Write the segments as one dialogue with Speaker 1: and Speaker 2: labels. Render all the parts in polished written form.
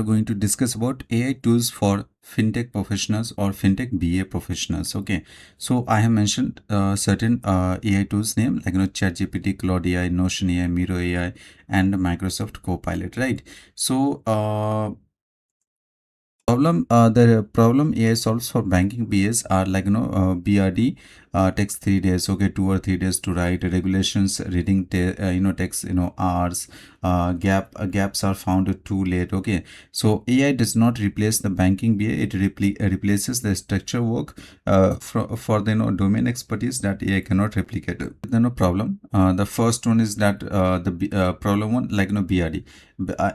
Speaker 1: going to discuss about AI tools for fintech professionals or fintech BA professionals. Okay, so I have mentioned certain AI tools name like ChatGPT, Claude AI, Notion AI, Miro AI, and Microsoft Copilot. Right. So the problem AI solves for banking BAs are like BRD takes 3 days, okay, 2 or 3 days to write. Regulations reading takes hours. Gaps are found too late. Okay, so AI does not replace the banking BA, it replaces the structure work for the domain expertise that AI cannot replicate. Problem. The first one is that problem one, like BRD.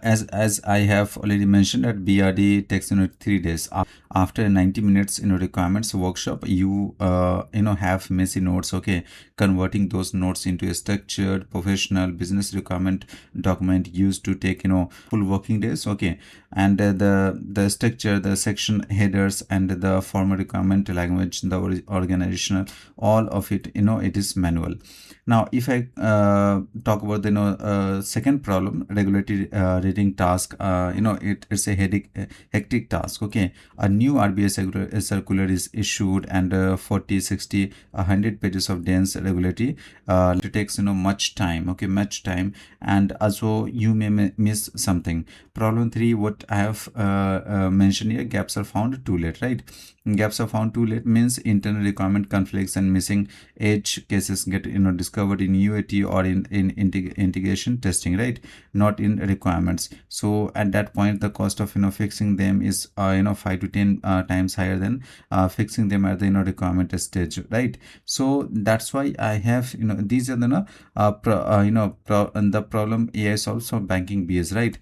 Speaker 1: As I have already mentioned, that BRD takes 3 days. After 90 minutes requirements workshop, you have messy notes. Okay, converting those notes into a structured professional business requirement document used to take full working days. Okay, and the structure, the section headers, and the formal requirement language, the organizational, all of it it is manual. Now if I talk about the second problem, regulatory reading task, it's a hectic task. Okay, a new RBI circular is issued, and 40, 60, 100 pages of dense regulatory it takes much time. Okay, much time, and also you may miss something. Problem 3, what I have mentioned here, gaps are found too late. Right, gaps are found too late means internal requirement conflicts and missing edge cases get discovered in UAT or in integration testing, right, not in requirements. So at that point the cost of fixing them is 5 to 10 times higher than fixing them at the requirement stage, right? So that's why I have these are the the problem AI solves for banking BS, right?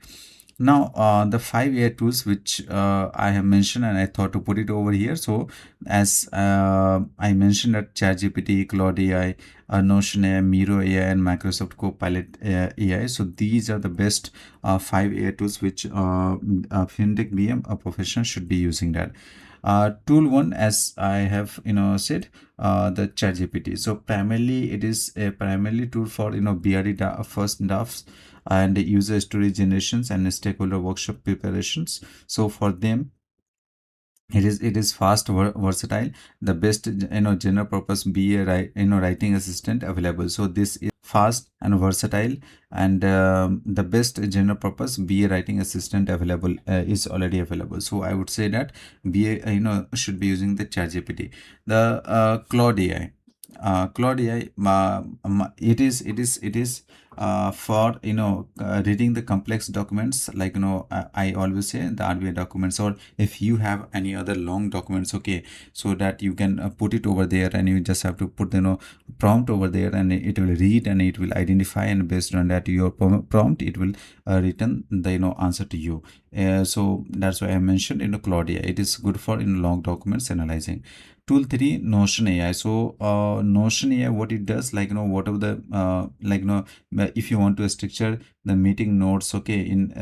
Speaker 1: Now the 5 AI tools which I have mentioned, and I thought to put it over here. So as I mentioned, that ChatGPT, Claude AI, Notion AI, Miro AI, and Microsoft Copilot AI. So these are the best 5 AI tools which fintech BM professional should be using that. Tool one, as I have said, the ChatGPT. So primarily it is a primarily tool for BRD first drafts and user story generations and stakeholder workshop preparations. So for them it is fast, versatile, the best general purpose BA writing assistant available. So this is fast and versatile, and the best general purpose BA writing assistant available is already available. So I would say that BA should be using the ChatGPT. The Claude AI. Claude AI, it is for reading the complex documents, like I always say the RBI documents, or if you have any other long documents, okay, so that you can put it over there, and you just have to put the prompt over there, and it will read and it will identify, and based on that your prompt, it will return the answer to you. So that's why I mentioned Claude AI. It is good for long documents analyzing. Tool 3, Notion AI. So Notion AI, what it does, like whatever the if you want to structure the meeting notes, okay, in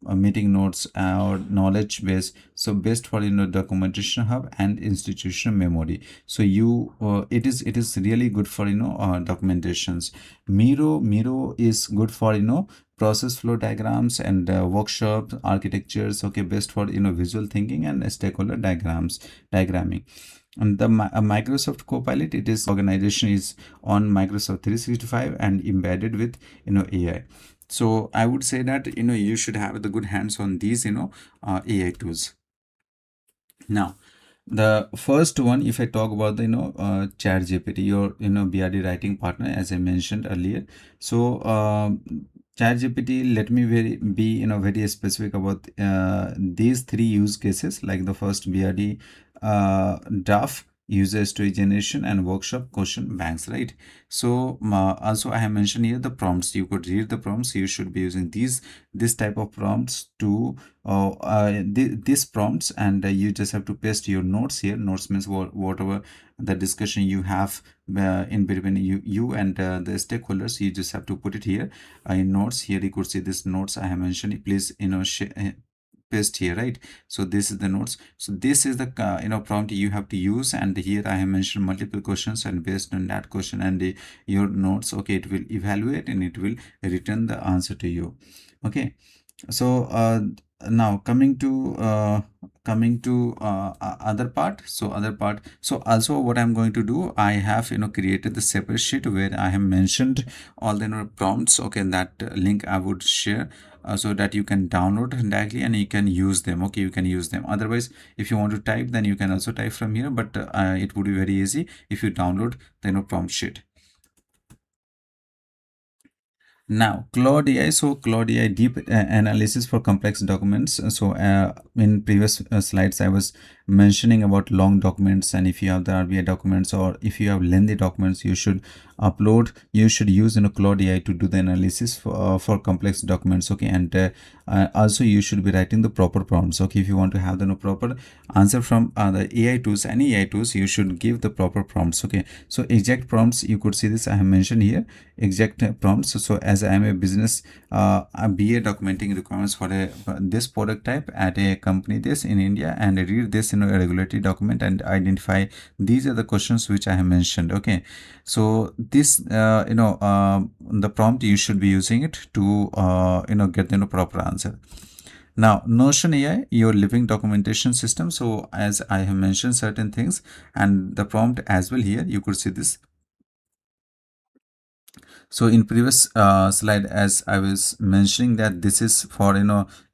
Speaker 1: meeting notes or knowledge base, so best for documentation hub and institutional memory. So you it is really good for documentations. Miro is good for process flow diagrams and workshop architectures, okay, best for visual thinking and stakeholder diagramming. And the Microsoft Copilot, it is organization is on Microsoft 365 and embedded with AI. So I would say that you should have the good hands on these AI tools. Now the first one, if I talk about the ChatGPT, your BRD writing partner, as I mentioned earlier. So ChatGPT, let me be very specific about these 3 use cases, like the first BRD draft, user story generation, and workshop question banks, right? So also I have mentioned here the prompts. You could read the prompts. You should be using this type of prompts to these prompts, and you just have to paste your notes here. Notes means whatever the discussion you have in between you and the stakeholders, you just have to put it here in notes. Here you could see this notes I have mentioned. Please paste here, right? So this is the notes. So this is the prompt you have to use, and here I have mentioned multiple questions, and based on that question and your notes, okay, it will evaluate and it will return the answer to you. Okay, so Now coming to other part. So also what I'm going to do, I have created the separate sheet where I have mentioned all the prompts. Okay, that link I would share, so that you can download directly and you can use them. Okay, you can use them. Otherwise, if you want to type, then you can also type from here, but it would be very easy if you download the prompt sheet. Now, Claude AI. So, Claude AI deep analysis for complex documents. So, in previous slides, I was mentioning about long documents, and if you have the RBI documents or if you have lengthy documents, you should upload. You should use Claude AI to do the analysis for complex documents. Okay, and also you should be writing the proper prompts. Okay, if you want to have the proper answer from the AI tools, any AI tools, you should give the proper prompts. Okay, so exact prompts, you could see this I have mentioned here, exact prompts. So as I am a business a BA documenting requirements for this product type at a company this in India, and I read this a regulatory document and identify these are the questions which I have mentioned. Okay, so this the prompt you should be using it to get the proper answer. Now, Notion AI, your living documentation system. So as I have mentioned certain things and the prompt as well here, you could see this. So in previous slide, as I was mentioning that this is for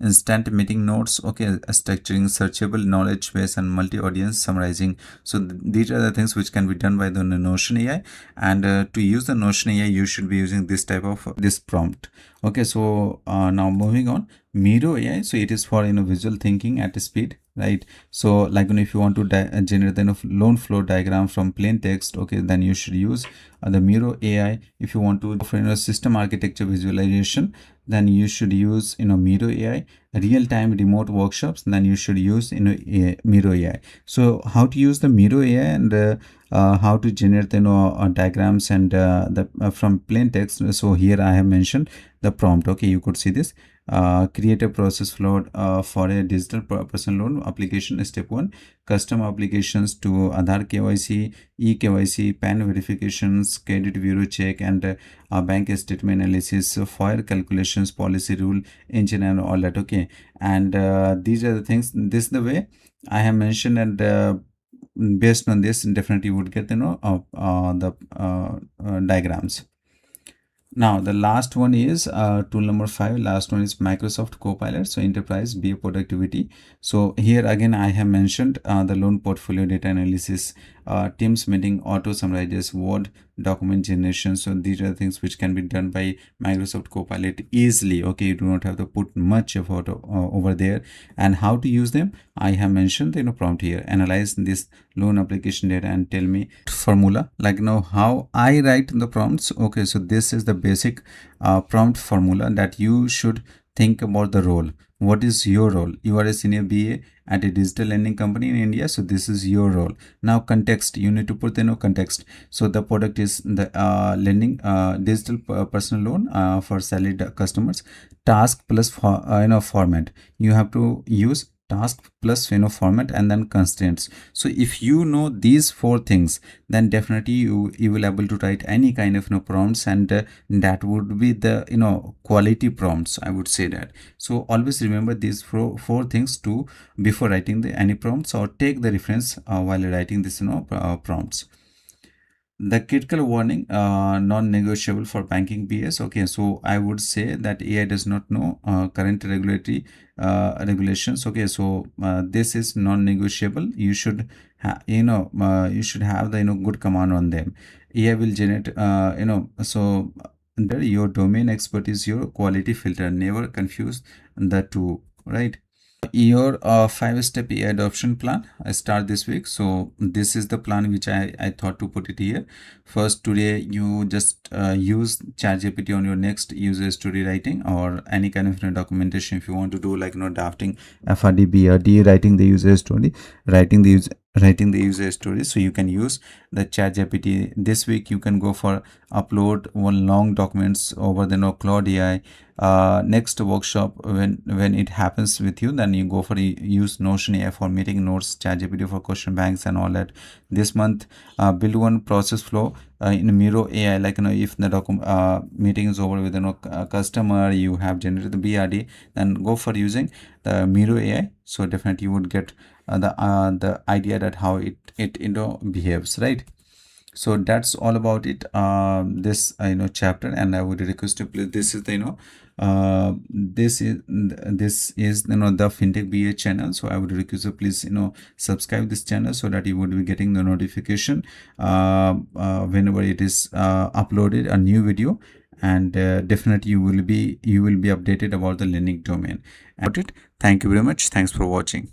Speaker 1: instant meeting notes. Okay, structuring searchable knowledge base and multi-audience summarizing. So these are the things which can be done by the Notion AI. And to use the Notion AI, you should be using this type of this prompt. Okay, so now moving on, Miro AI. So it is for visual thinking at speed, right? So like if you want to generate the loan flow diagram from plain text, okay, then you should use the Miro AI. If you want to for system architecture visualization, then you should use Miro AI. Real time remote workshops, then you should use Miro AI. So how to use the Miro AI and how to generate diagrams and the from plain text. So here I have mentioned the prompt. Okay, you could see this. Create a process flow for a digital personal loan application. Step 1, custom applications to Aadhaar KYC, eKYC, PAN verifications, credit bureau check, and bank statement analysis, FOIR calculations, policy rule engine, and all that. Okay, and these are the things. This is the way I have mentioned, and based on this, definitely you would get the diagrams. Now the last one is tool number 5. Last one is Microsoft Copilot. So enterprise BA productivity. So here again I have mentioned the loan portfolio data analysis, Teams meeting, auto summarizes, Word document generation. So these are the things which can be done by Microsoft Copilot easily. Okay, you do not have to put much effort over there. And how to use them, I have mentioned prompt here. Analyze this loan application data and tell me formula, like how I write the prompts. Okay, so this is the basic prompt formula that you should think about the role. What is your role? You are a senior BA at a digital lending company in India, so this is your role. Now context, you need to put context. So the product is the lending digital personal loan for salaried customers. Task plus format, you have to use task plus format and then constraints. So if you know these 4 things, then definitely you will able to write any kind of prompts, and that would be the quality prompts, I would say that. So always remember these four things too before writing any prompts, or take the reference while writing this prompts. The critical warning, non-negotiable for banking BS. Okay, so I would say that AI does not know current regulatory regulations. Okay, so this is non-negotiable. You should you should have the good command on them. AI will generate so your domain expertise, your quality filter. Never confuse the two, right? Your 5-step AI adoption plan, I start this week. So this is the plan which I thought to put it here. First, today you just use ChatGPT on your next user story writing or any kind of documentation. If you want to do like drafting FRD, BRD, writing the user story, writing the user story, so you can use the ChatGPT. This week you can go for upload one long documents over the Claude AI, next workshop, when it happens with you, then you go for use Notion AI for meeting notes, ChatGPT for question banks and all that. This month, build one process flow in Miro AI, like if the meeting is over with customer, you have generated the BRD, then go for using the Miro AI. So definitely you would get the idea that how it behaves, right? So that's all about it, this chapter. And I would request you, please, this is the this is the FinTech BA channel. So I would request you, please subscribe this channel, so that you would be getting the notification whenever it is uploaded a new video. And definitely you will be updated about the learning domain. And thank you very much. Thanks for watching.